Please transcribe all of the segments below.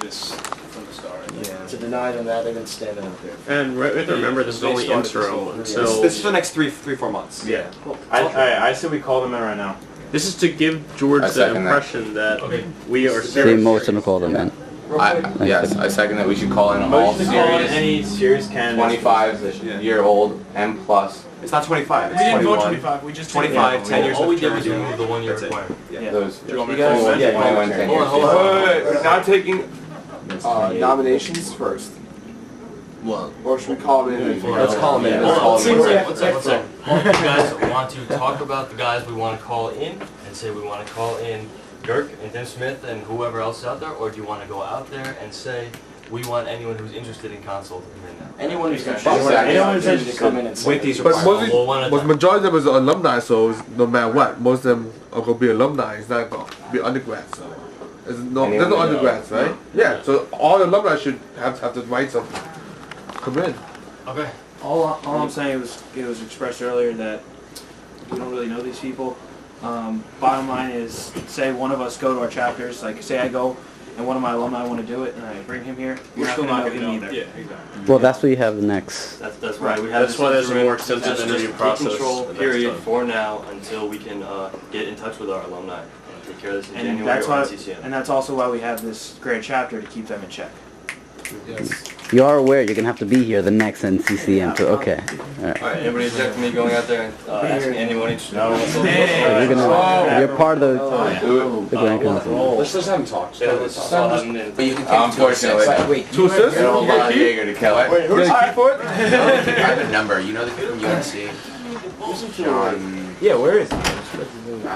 this from the start. Yeah. To deny them that, they've been standing out there. And we have to remember this is only interim until... This is for the next 3-4 months. Yeah. Well, I say we call them in right now. This is to give George the impression that we are serious. The motion to call them in. Yes, I second that we should call in all serious, any serious candidates. 25-year-old and plus. It's not 25. It's We didn't 21. vote 25. We just 25, 10 years. All we did was maturity. remove the 1 year That's it. requirement. Yeah. Those. Do you want me You to guys, call in? 21, 10 years. Hold on. We're not taking nominations first. Well, Or should we call them in? Let's call them in. Hold on, Let's call them in. one second. You guys want to talk about the guys we want to call in and say we want to call in Dirk and Tim Smith and whoever else is out there, or do you want to go out there and say we want anyone who's interested in console to come in now? Anyone who's interested, Anyone who's interested to come in and say. With these But requirements. Well, one at a most time. majority of them is alumni, so it's no matter what, most of them are going to be alumni. It's not going to be undergrads. So there's no undergrads, right? Yeah. So all alumni should have the rights of come in. Okay. All I'm saying was, it was expressed earlier that we don't really know these people. Bottom line is, say one of us go to our chapters, like say I go and one of my alumni want to do it and I bring him here, we're still not going to know him either. Yeah, exactly. Well, that's what you have next. That's right. We have That's why there's a interim- more extensive that's interview just process control the next period time. for now until we can get in touch with our alumni and take care of this in And January that's or why, NCCM. and that's also why we have this grand chapter to keep them in check. You are aware you're gonna have to be here the next NCCM too. Okay. All right. Alright, anybody object to me going out there and asking anyone interested? No. You're gonna. You're part of the Grand Council. Let's just have them talk. Unfortunately, Wait, Two sisters? you don't allow Jaeger to kill it. Wait, who's high for it? I have a number. You know the kid from UNC? John. Yeah, where is he? I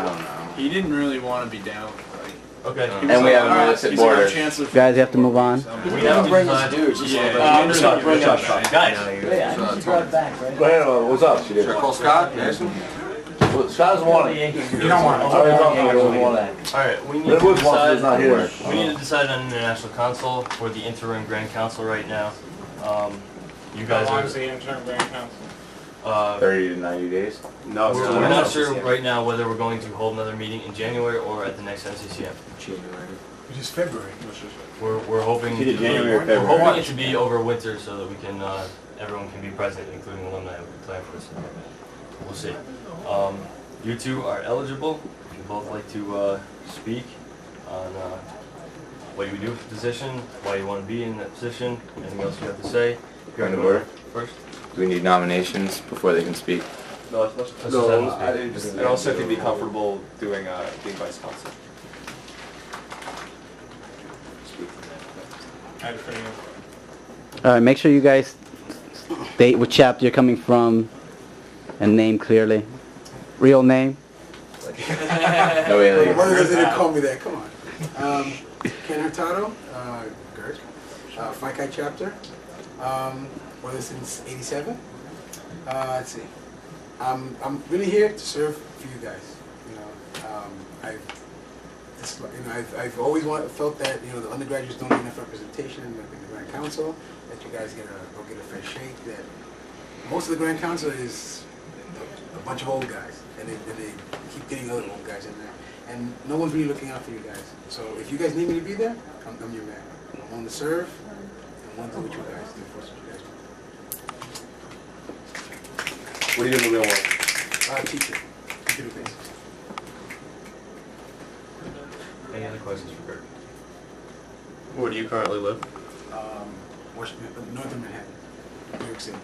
don't know. He didn't really want to be down. Okay. And we have an illicit border. Guys, you have to move on. We have to decide. Guys. What's up? She did. Call Scott. Scott doesn't want it. You don't want it. Alright, we need to decide. We need to decide on international council for the interim grand council right now. You guys are. the interim grand council? 30 to 90 days. No, We're not sure right now whether we're going to hold another meeting in January or at the next NCCM. Which is February. We're hoping Either January or we're February. hoping it to be over winter so that we can everyone can be present, including alumni who can plan for this. We'll see. You two are eligible. If you both like to speak on what you would do for the position, why you want to be in that position, anything else you have to say. Point of order. First. Do we need nominations before they can speak? No, Let's just have no. them speak. And also, if you'd be comfortable doing being vice consul. All right. Make sure you guys state what chapter you're coming from, and name clearly. Real name. No aliens. One of those didn't call me that. Come on. Ken Hurtado, Gert, Phi Chi chapter. Well, since '87. Let's see. I'm really here to serve for you guys. You know, I've always felt that the undergraduates don't get enough representation in the Grand Council. That you guys go get a fair shake. That most of the Grand Council is a bunch of old guys, and they keep getting other old guys in there, and no one's really looking out for you guys. So if you guys need me to be there, I'm your man. I want to serve, and want to do what you guys do for us. What do you do in the real world? Teacher, computer basics. Any other questions for Kurt? Where do you currently live? Northern Manhattan, New York City.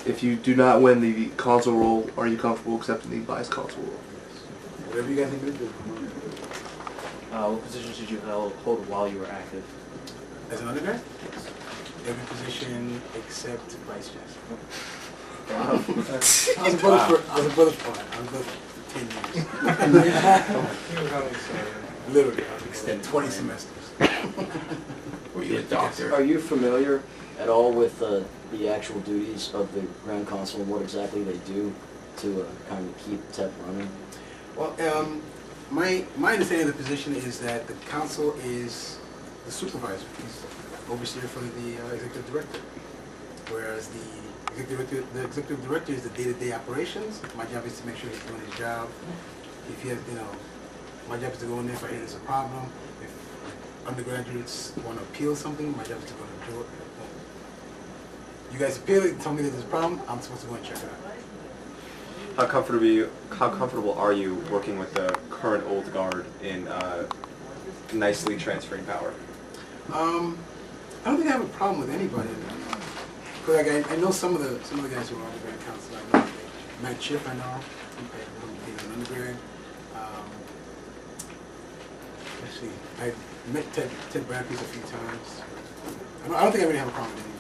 If you do not win the consul role, are you comfortable accepting the vice consul role? Whatever you guys need me to do. What positions did you hold while you were active? As an undergrad? Every position except vice chancellor. I was a brother for 10 years. Literally, I extended 20 semesters. Were you a doctor? Are you familiar at all with the actual duties of the Grand Council and what exactly they do to kind of keep TEP running? Well, my understanding of the position is that the council is the supervisor. He's overseer for the executive director, whereas the executive director is the day-to-day operations. My job is to make sure he's doing his job. If he has, my job is to go in there if I hear there's a problem. If undergraduates want to appeal something, my job is to go to George. You guys appeal it, tell me that there's a problem, I'm supposed to go and check it out. How comfortable are you working with the current old guard in nicely transferring power? I don't think I have a problem with anybody. But like I know some of the guys who are on the grad council. I know Matt Chip, I know he's an undergrad. Let's see, I met Ted Bradford a few times. I don't think I really have a problem with anybody.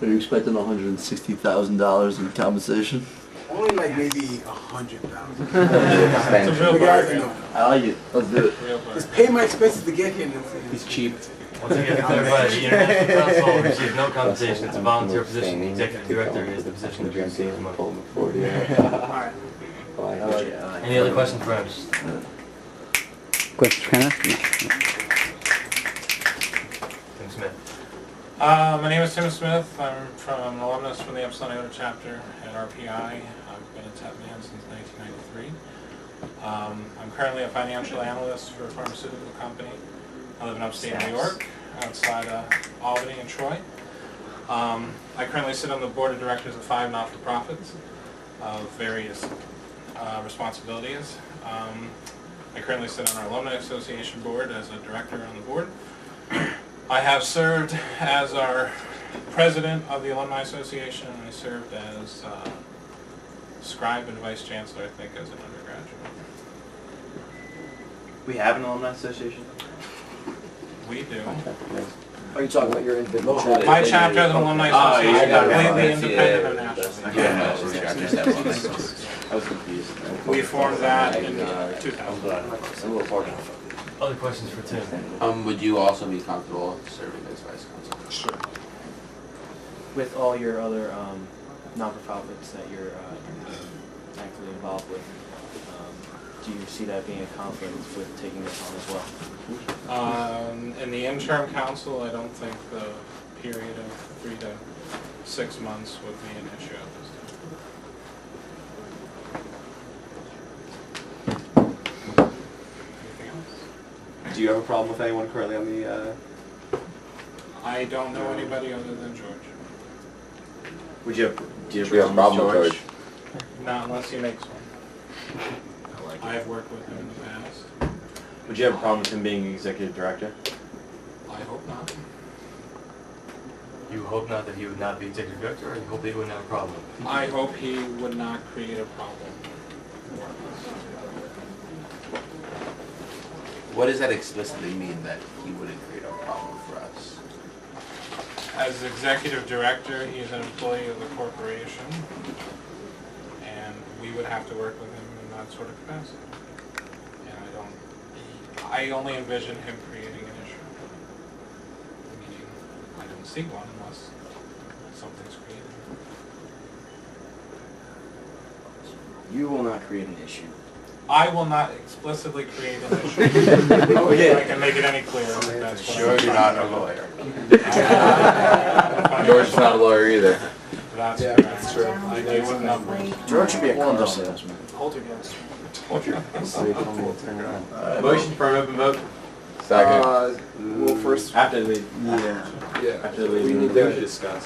Are you expecting $160,000 in compensation? Only like maybe 100,000. It's a real bargain. I like it. Let's do it. Just pay my expenses to get here. He's cheap. Once again, to clarify, the International Council receives no compensation. It's a volunteer position. The executive director is the position that receives money. Any other questions for him? Questions, Kenna? Tim Smith. My name is Tim Smith. I'm an alumnus from the Epsilon Iota chapter at RPI. I've been a TEP man since 1993. I'm currently a financial analyst for a pharmaceutical company. I live in upstate New York, outside Albany and Troy. I currently sit on the board of directors of 5 not-for-profits of various responsibilities. I currently sit on our Alumni Association board as a director on the board. I have served as our president of the Alumni Association, and I served as scribe and vice chancellor, I think, as an undergraduate. We have an alumni association? We do. Are you talking about your individual chapter? My chapter has an alumni association, completely independent of national. I was confused. We formed that in 2000. Other questions for Tim? Would you also be comfortable serving as vice consul? Sure. With all your other non-profits that you're actively involved with, do you see that being a conflict with taking this on as well? In the interim council, I don't think the period of 3 to 6 months would be an issue at this time. Anything else? Do you have a problem with anyone currently on the? I don't know anybody other than George. Do you have a problem with George? Not unless he makes one. I have worked with him in the past. Would you have a problem with him being executive director? I hope not. You hope not that he would not be executive director, or you hope that he wouldn't have a problem? I hope he would not create a problem for us. What does that explicitly mean, that he wouldn't create a problem for us? As executive director, he is an employee of the corporation, and we would have to work with him in that sort of capacity. And I only envision him creating an issue. Meaning, I don't see one unless something's created. You will not create an issue. I will not explicitly create an issue. Oh, yeah. I can make it any clearer. That's what Sure, you're not a lawyer. George is not a lawyer either. That's Yeah, correct. that's true. I deal with numbers. George should be a car salesman. Poltergeist. Motion for an open vote? Second. Well, first, After they leave. yeah, After they we leave. need To to discuss.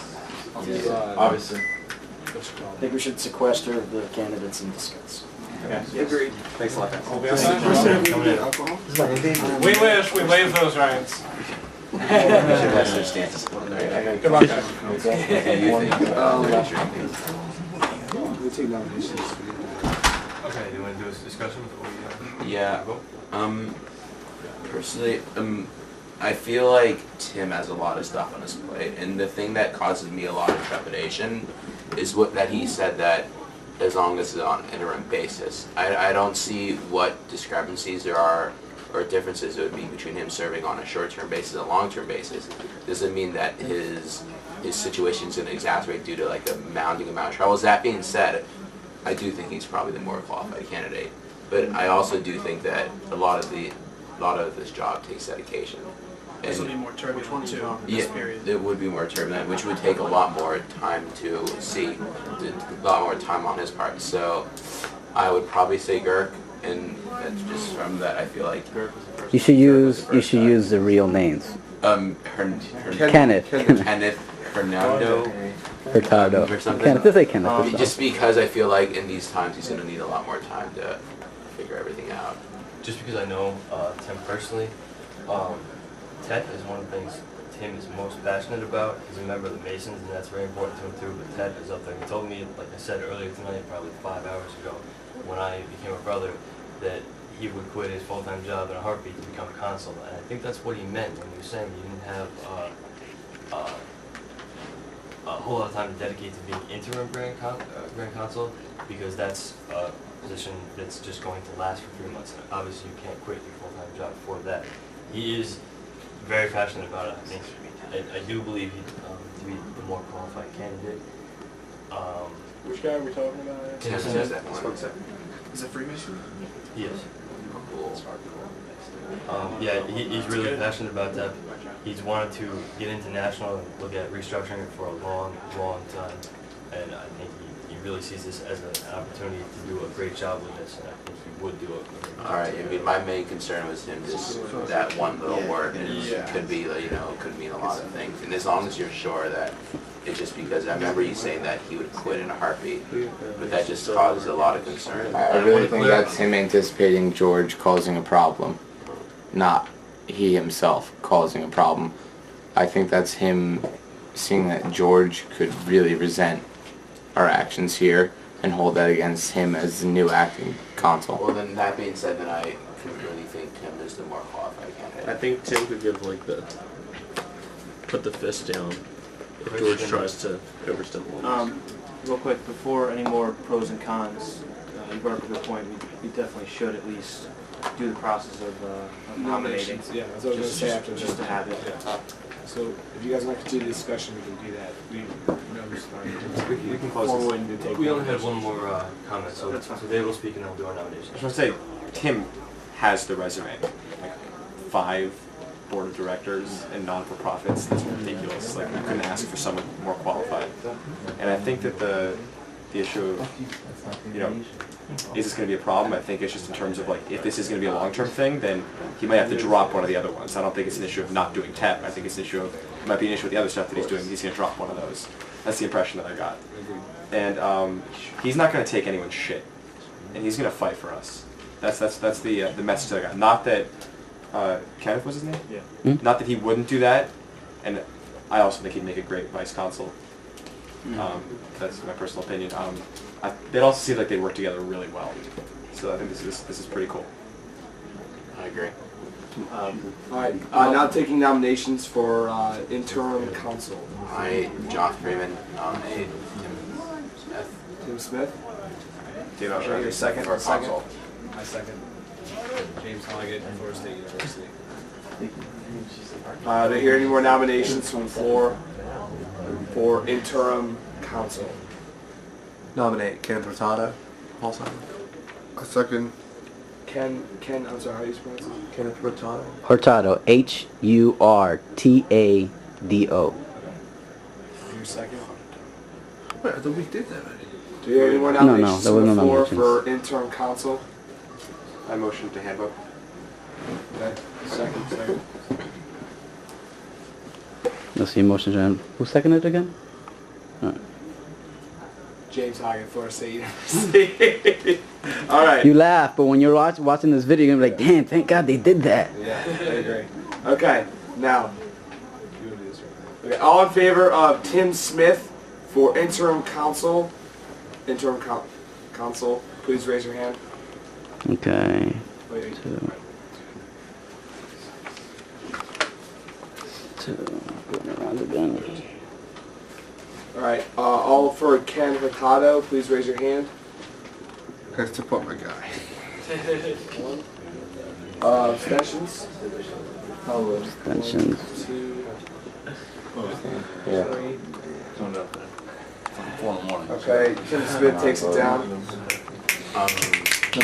Obviously. I think we should sequester the candidates and discuss. Okay. agreed. Thanks a lot, guys. We'll be outside. First, we need to alcohol. We wish we waived those rights. Good luck, guys. We'll take nominations. Okay, do you want to do a discussion before we Yeah. vote? Personally, I feel like Tim has a lot of stuff on his plate, and the thing that causes me a lot of trepidation is that he said that as long as it's on an interim basis. I don't see what discrepancies there are or differences there would be between him serving on a short-term basis and a long-term basis. Doesn't mean that his situation is going to exacerbate due to like a mounting amount of trouble. That being said, I do think he's probably the more qualified candidate, but I also do think that a lot of this job takes dedication. This will be more turbulent too. Yeah, it would be more turbulent, which would take a lot more time to see, a lot more time on his part. So I would probably say Girk, and that's just from that I feel like You should use the real names. Kenneth. Kenneth Hernando Hurtado. or something. Kenneth, just say Kenneth. that's all. Just because I feel like in these times he's gonna need a lot more time to figure everything out. Just because I know Tim personally, TEP is one of the things Tim is most passionate about. He's a member of the Masons, and that's very important to him too. But TEP is up there. He told me, like I said earlier tonight, probably 5 hours ago, when I became a brother, that he would quit his full-time job in a heartbeat to become a consul. And I think that's what he meant when he was saying he didn't have a whole lot of time to dedicate to being interim Grand Consul, because that's a position that's just going to last for 3 months. And obviously, you can't quit your full-time job for that. He is very passionate about it. I think I do believe he'd to be the more qualified candidate. Which guy are we talking about? Tim says that one. Is it Freemason? Yes. Yeah, he's really passionate about that. He's wanted to get into national and look at restructuring it for a long, long time. And I think he really sees this as an opportunity to do a great job with this, and I think he would do it. Alright, I mean, my main concern was him just that one little word, and it could be, like, you know, it could mean a lot of things. And as long as you're sure that it's just because I remember you saying that he would quit in a heartbeat, but that just causes a lot of concern. I really think that's him anticipating George causing a problem, not he himself causing a problem. I think that's him seeing that George could really resent our actions here and hold that against him as the new acting consul. Well, then that being said, then I really think Tim is the more qualified candidate. I think Tim could give like put the fist down if George tries to overstep the limits. Real quick, before any more pros and cons, you brought up a good point. We definitely should at least do the process of nominating. Yeah, that's what I was going to say after just to have it. So if you guys want to continue the discussion, we can do that. We can close this. We only had one more comment, so Dave will speak and then we'll do our nomination. I just want to say, Tim has the resume. Like 5 board of directors and non-for-profits. That's ridiculous. Like, you couldn't ask for someone more qualified. And I think that the issue of, you know, is this going to be a problem? I think it's just in terms of, like, if this is going to be a long-term thing, then he might have to drop one of the other ones. I don't think it's an issue of not doing TEP. I think it's an issue of, it might be an issue with the other stuff that he's doing. He's going to drop one of those. That's the impression that I got. And he's not going to take anyone's shit. And he's going to fight for us. That's the message that I got. Not that, Kenneth was his name? Yeah. Not that he wouldn't do that. And I also think he'd make a great vice consul. That's my personal opinion. They'd also seem like they work together really well. So I think this is pretty cool. I agree. Alright, now taking nominations for interim council. John Freeman, nominate Tim Smith. Tim Smith? Dave, I'll show you a second for council. I second. James Hoggett, Florida State University. Do I hear any more nominations from the floor for interim council? Nominate Ken Hurtado. Also. A second. Ken, I'm sorry, how do you pronounce it? Kenneth Hurtado. Hurtado. Hurtado. Your second? Wait, I thought we did that already. Do you hear any more No, nominations there was from the no floor nominations. for interim council? I motion to handbook. Okay, second. Let's see, motion to who seconded it again? Alright. James Hoggett, Florida State University. Alright. You laugh, but when you're watching this video, you're gonna be like, damn, thank God they did that. Yeah, I agree. Okay, now. Okay, all in favor of Tim Smith for interim council? Council, please raise your hand. Okay. Wait. Two. Going around again. Alright, all for Ken Hurtado, please raise your hand. Let's support my guy. Abstentions? Abstentions. 2, Yeah. 3. 4 in the morning. Okay, Tim Smith takes it down. We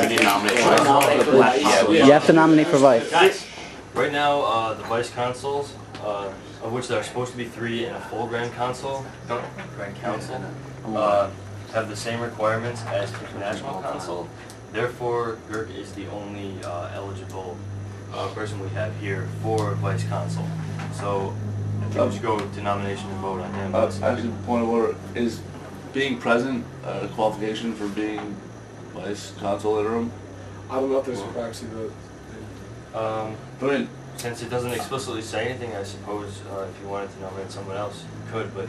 need nomination. You have to nominate for vice. Guys, right now the vice consuls, of which there are supposed to be 3 and a full grand council, have the same requirements as International Council. Therefore, Girk is the only eligible person we have here for Vice Consul. So I think we should go to nomination and vote on him. Actually, point of order, is being present a qualification for being Vice Consul interim? I don't know if there's a proxy vote. I mean, Since it doesn't explicitly say anything, I suppose if you wanted to nominate someone else, you could, but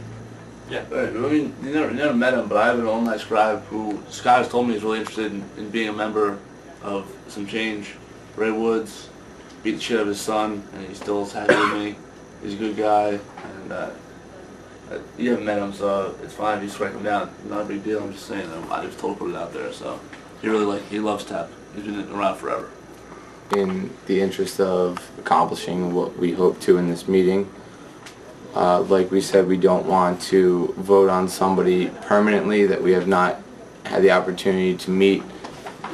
yeah. I mean, you never met him, but I have an alumni scribe who, Scott has told me he's really interested in being a member of some change. Ray Woods beat the shit out of his son, and he still is happy with me. He's a good guy, and you haven't met him, so it's fine if you strike him down. Not a big deal, I'm just saying that. I just told him to put it out there, so he loves TEP. He's been around forever. In the interest of accomplishing what we hope to in this meeting, like we said, we don't want to vote on somebody permanently that we have not had the opportunity to meet,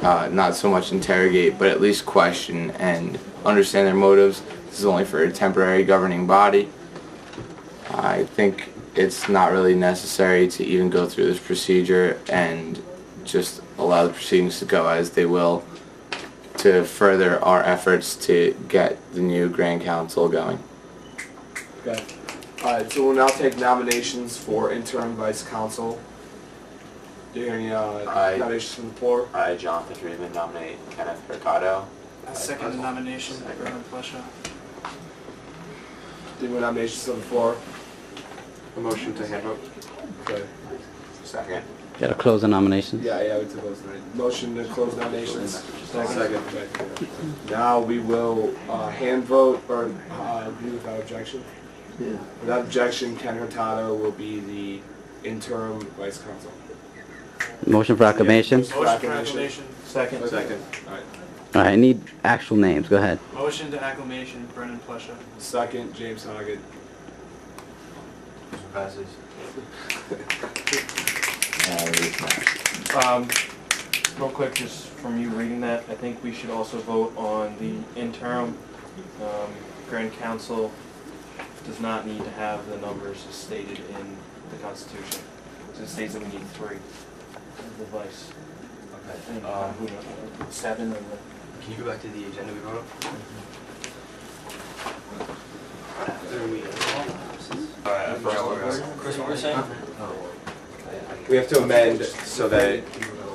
not so much interrogate, but at least question and understand their motives. This is only for a temporary governing body. I think it's not really necessary to even go through this procedure and just allow the proceedings to go as they will, to further our efforts to get the new Grand Council going. Okay. Alright, so we'll now take nominations for interim vice council. Do you hear any nominations from the floor? I, Jonathan Freeman, nominate Kenneth Hurtado. I second the nomination, Brennan Plesha. Do you have nominations from the floor? A motion to hand vote. Okay. Second. Gotta close the nominations. Yeah, we took those tonight. Motion to close nominations. Second. Okay. Now we will hand vote, or agree without objection. Yeah. Without objection, Ken Hurtado will be the interim vice council. Motion for acclamation. Motion for acclamation. Second. Second. Alright. Alright, I need actual names. Go ahead. Motion to acclamation, Brennan Plesha. Second, James Hoggett. Motion passes. Real quick, just from you reading that, I think we should also vote on the interim. Grand Council does not need to have the numbers stated in the Constitution. It states that we need 3 of the vice. Okay. And, 7 of the... Can you go back to the agenda we wrote up? Alright, I forgot what we were... Chris, what were you saying? We have to amend so that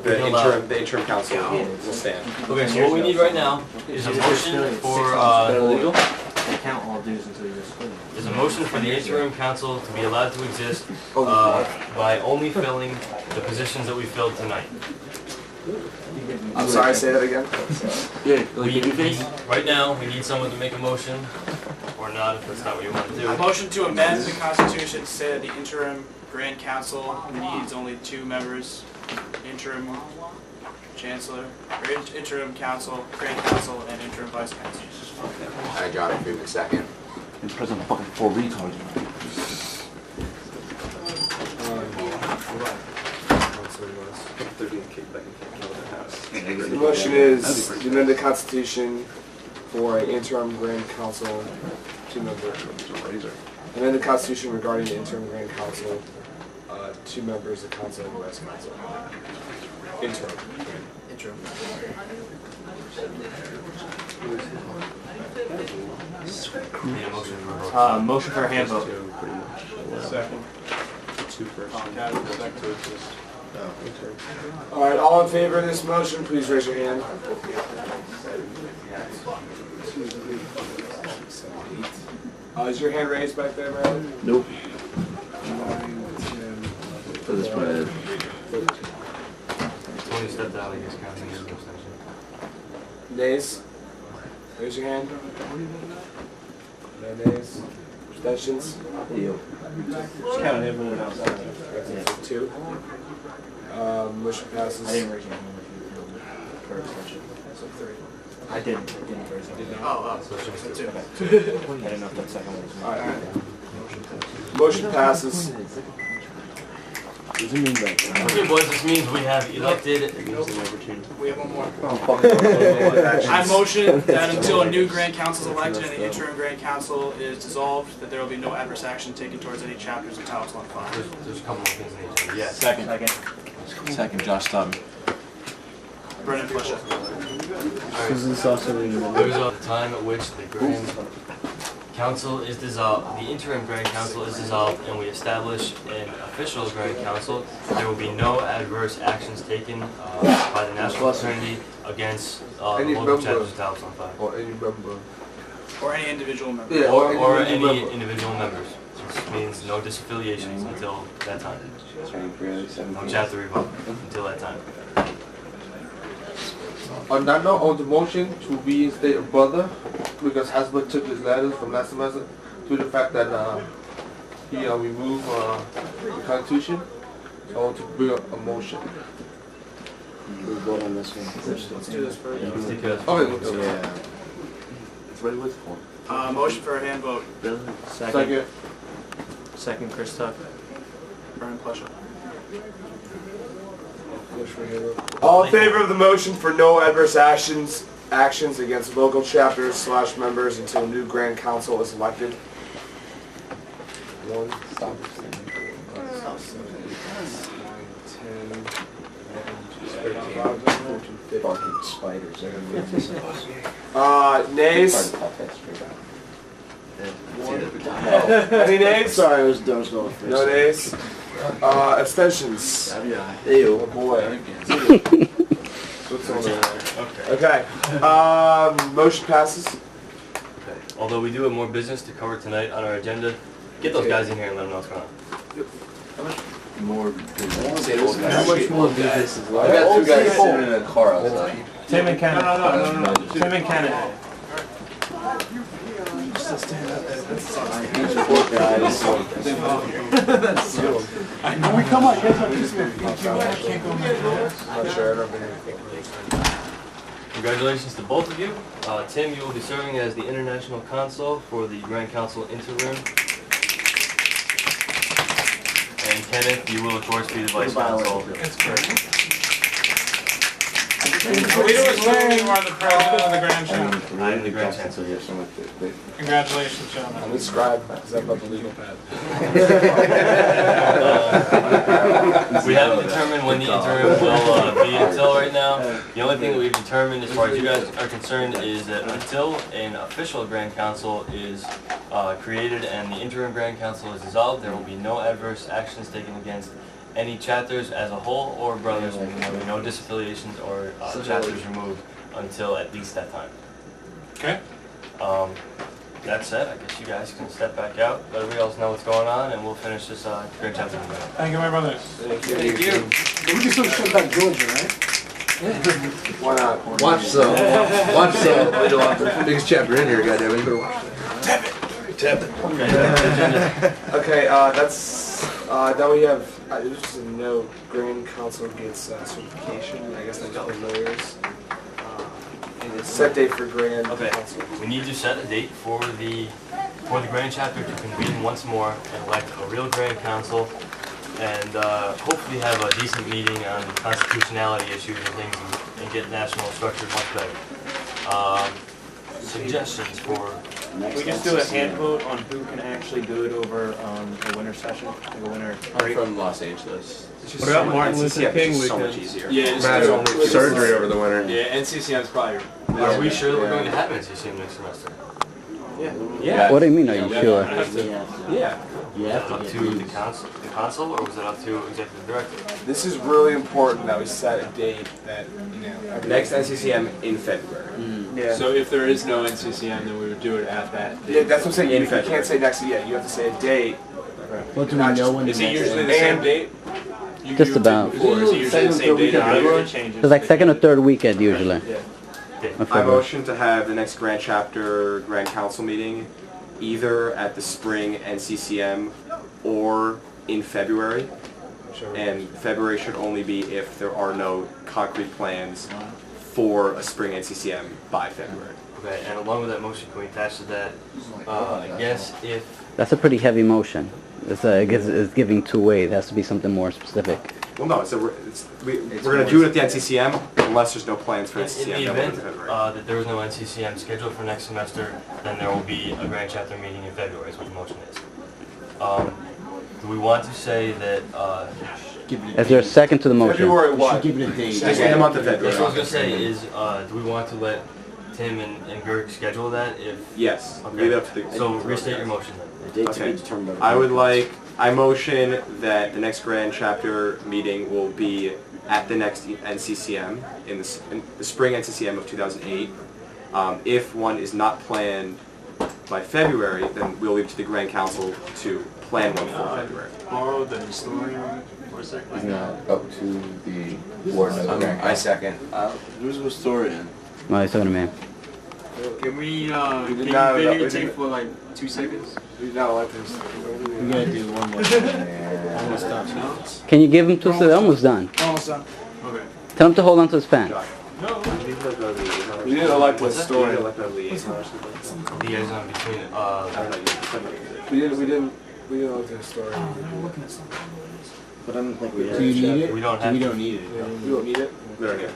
the interim council will stand. Okay, so what we need right now is a motion for, They count all dues until you just split them. is a motion for the interim council to be allowed to exist by only filling the positions that we filled tonight. I'm sorry, say that again? Right now, we need someone to make a motion, or not, if that's not what you want to do. A motion to amend the Constitution to say that the interim Grand Council needs only 2 members, interim chancellor, or interim council, Grand Council, and interim vice council. I, Jonathan Freeman, second. He's president fucking 4 retards. The motion is to amend the Constitution for an interim Grand Council, 2 members. Amend the Constitution regarding the interim Grand Council, 2 members of Council and Vice Council. Interim. Interim. Need a motion for a vote. Motion for a hand vote. Second. 2 first. All right, all in favor of this motion, please raise your hand. Is your hand raised back there, Brandon? Nope. 9, 10, For this bread. 20 stepped out, I guess, counting as an abstention. Nays? Raise your hand. No nays. Abstentions? Yep. Count everyone outside. 2. Motion passes. I didn't raise my hand for abstention. So 3. I didn't raise my hand. Oh, so it's 2. I didn't know if that second one was. All right. Motion passes. Okay, boys, this means we have elected. We have one more. I motion that until a new Grand Council is elected and the interim Grand Council is dissolved, that there will be no adverse action taken towards any chapters of Title 25. There's a couple more things in the agenda. Second. Second, Josh Stubben. Brennan Fletcher. Is this also the There is a time at which the Grand Council is dissolved, the interim Grand Council is dissolved, and we establish an official Grand Council. There will be no adverse actions taken by the national fraternity against the local chapters of Taos on Fire. Or any member. Or any individual member. Yeah, Or any individual members. This means no disaffiliations until that time. No chapter revoke until that time. On that note, on the motion to reinstate a brother, because Hassenberg took his letters from last semester to the fact that he removed the Constitution. So I want to bring up a motion. We vote on this one first. Let's do this first. Let's take care of this. Okay, Yeah. It's ready with for. Motion for a hand vote. Second. Second, Chris Tuck. Brennan Fletcher. All in favor of the motion for no adverse actions against local chapters / members until new Grand Council is elected? 1, 10, 11, 12, 13, 14, 15. Nays? Any nays? Sorry, I was going first. No nays? Abstentions? Ew. Oh boy. Okay. Motion passes. Okay. Although we do have more business to cover tonight on our agenda, get those guys in here and let them know what's going on. More How much more business is I left? got two guys sitting in a car outside. Tim and Kennedy. No. Tim and Kennedy. When we come up, guess what? I can't go I'm not sure. I don't think. Congratulations to both of you. Tim, you will be serving as the International Consul for the Grand Council Interim. And Kenneth, you will of course be the Vice Consul. We do assume you are the president of the Grand Chapter. I am the Grand Chancellor, yes. Congratulations, gentlemen. I'm the scribe. Is that about the legal pad? We haven't determined when the interim will be until right now. The only thing that we've determined as far as you guys are concerned is that until an official Grand Council is created and the interim Grand Council is dissolved, there will be no adverse actions taken against any chapters as a whole or brothers. There will be no disaffiliations or chapters removed until at least that time. Okay. That said, I guess you guys can step back out, let everybody else know what's going on, and we'll finish this Grand Chapter meeting. Thank you, my brothers. Thank you. We can still shut back Georgia, right? Why not? Watch some. Watch some. Biggest chapter in here, goddamn it. You better watch it. Tap it. Okay, that's, now we have, there's just a note, Grand Council gets certification, I guess that's for lawyers. Set date for Grand Council. We need to set a date for the Grand Chapter to convene once more and elect a real Grand Council and hopefully have a decent meeting on constitutionality issues and things and get national structure much better. Suggestions for... We just do a hand vote on who can actually do it over a winter session, like a winter break. I'm from Los Angeles. What about Martin Luther King so much weekend? easier. Yeah, it's Matter of surgery over the winter. Yeah, NCCM is probably. Are we sure that we're going to have an NCCM next semester? Yeah. What do you mean, are you sure? Yeah. You have Up to to get the council, or was it up to executive director? This is really important that we set a date that, you know. Next NCCM in February. Yeah. So if there is no NCCM, then we would do it at that date. Yeah, that's what I'm saying, In you February. can't say next year, you have to say a date. Well, do we Not know just- when Is the it next usually one? the same date? You Just do it about. before. Is it usually the same date? It changes. It's like second or third weekend usually. Yeah. of I February. motion to have the next Grand Chapter Grand Council meeting either at the spring NCCM or in February. And February should only be if there are no concrete plans for a spring NCCM by February. Okay, and along with that motion, can we attach to that, I guess if, That's a pretty heavy motion. It's giving two-way. It has to be something more specific. Well, no, we're going to do it at the NCCM unless there's no plans for in NCCM. the then we'll event do it in February. that there is no NCCM scheduled for next semester, then there will be a Grand Chapter meeting in February, is what the motion is. Do we want to say that Is there a second to the motion? February what? Give it a date. Just in the month of February. That's what I was gonna say is, do we want to let Tim and Gerg schedule that if? Yes. Okay. Leave it up to the. So restate your motion then. The date to Okay. be determined by the I would Grand Council. I motion that the next Grand Chapter meeting will be at the next NCCM in the spring NCCM of 2008. If one is not planned by February, then we'll leave it to the Grand Council to plan one for February. Borrow the historian for a second. Up to the board of the Grand I Council. second. Who's the historian? No, he's talking to me. Can we did not- we videotape didn't- for like 2 seconds? We did not elect this. We gotta do one more. Almost done. Can you give him two seconds? Almost done. Almost done. Okay. Tell him to hold on to his pen. No. We didn't elect a What's that? historian. Elect a liaison or something. Liaison between, I don't know. We didn't elect a historian. But I don't think we have. Do you need it? We don't have We to. don't need it. We don't need it? We don't need it.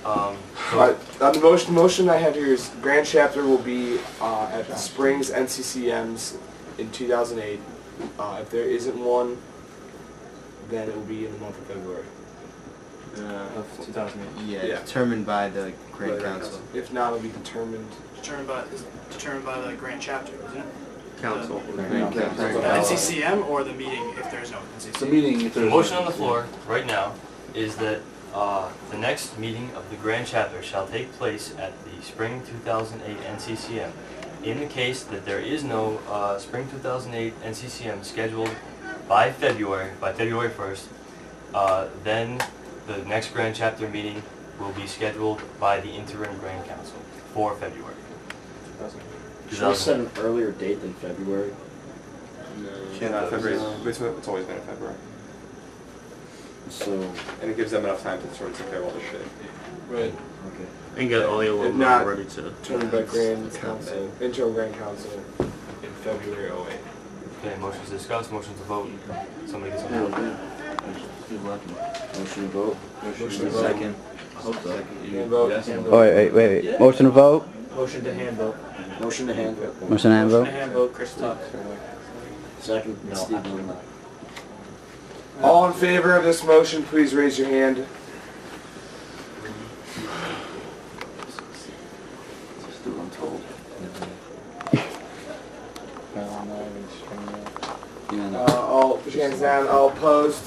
So Alright, the motion I have here is Grand Chapter will be at the Springs NCCMs in 2008. If there isn't one, then it will be in the month of February. Of 2008. Yeah, Yeah. determined by the Grand Council. If not, it'll be determined. Determined by the Grand Chapter, isn't it? Council. Grand Council. NCCM or the meeting if there's no NCCM? The meeting, if the there's. motion on the floor right now is that the next meeting of the Grand Chapter shall take place at the Spring 2008 NCCM. In the case that there is no Spring 2008 NCCM scheduled by February 1st, then the next Grand Chapter meeting will be scheduled by the interim Grand Council for February. Should we set an earlier date than February? February. It's always been in February. So, And it gives them enough time to sort of take care of all this shit. Right. okay. And get all the If alumni not, ready to. determined by Grand Council, interim Grand Council in February 08. Okay, motion's discussed, motion to vote. Somebody gets Yeah, on yeah. Good luck. Motion to vote. Motion to vote. Second. Hope so. Hand vote. Yes. Oh, wait. Motion to vote? Motion to hand vote. Motion to hand vote. Motion to hand vote? Motion to hand vote, Chris Tuck. Second, Steve Ballmer. All in favor of this motion, please raise your hand. Just do what I'm told. All, put your hands down. All opposed?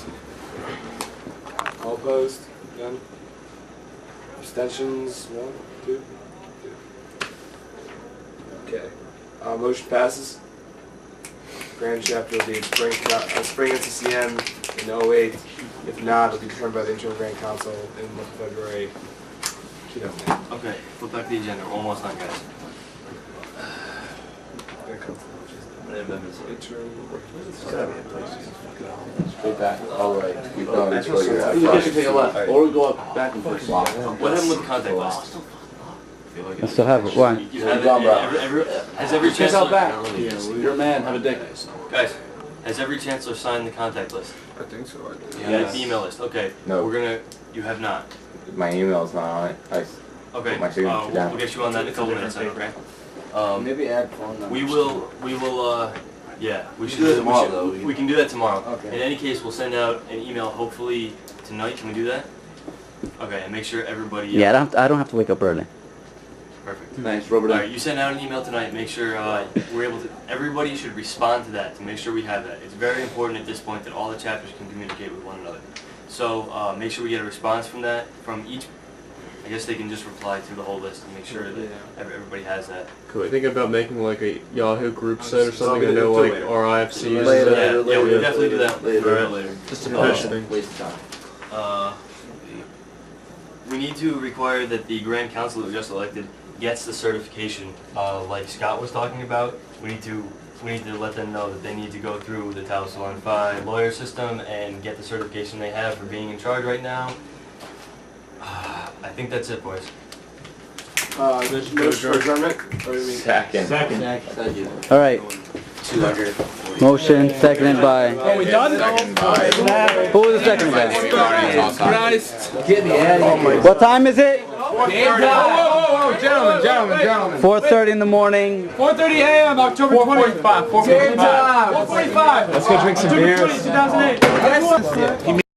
All opposed? None? Abstentions? 1, 2? Okay. Motion passes. Grand Chapter will be spring NCCM in 08. If not, it'll be determined by the interim Grand Council in the month of February 2008. Okay, flip back the agenda, we're almost done, guys. Straight back. All right. Keep going until you're at You front. can take a left, or we go up back and forth. What happened with the contact list? I still have it. Why? You have it, has every Check out chancellor, back. You're a man, have a dick. guys, has every chancellor signed the contact list? I think so. Yeah, the email list, okay. No. You have not. My email's not on it. Okay, Put my signature down. we'll get you on that in a couple minutes, then, okay? Maybe add phone numbers. We will, yeah, we should do that tomorrow, though. We can do that tomorrow. Okay. In any case, we'll send out an email hopefully tonight, can we do that? Okay, and make sure everybody. Yeah, I don't have to wake up early. Perfect. Thanks, Robert. Alright, you send out an email tonight, make sure we're able to, everybody should respond to that to make sure we have that. It's very important at this point that all the chapters can communicate with one another. So make sure we get a response from that, from each, I guess they can just reply to the whole list and make sure that everybody has that. Could we think about making like a Yahoo group set or something? I know like our IFC uses Later, it. Yeah, we can definitely do that. Later. Just to push things. Waste of time. We need to require that the Grand Council that we just elected gets the certification, like Scott was talking about. We need to let them know that they need to go through the Title Salon 5 lawyer system and get the certification they have for being in charge right now. I think that's it, boys. Motion for adjournment? Or do you mean? Second. Thank you. All right. 200. Motion seconded by. Oh, we done? Who was the second guy? Christ. Get me out of here. What time is it? Damn time. Gentlemen. 4:30 in the morning. 4:30 a.m. October 20th. 4:45. 4:45. Let's go drink some October beers. 20th, 2008.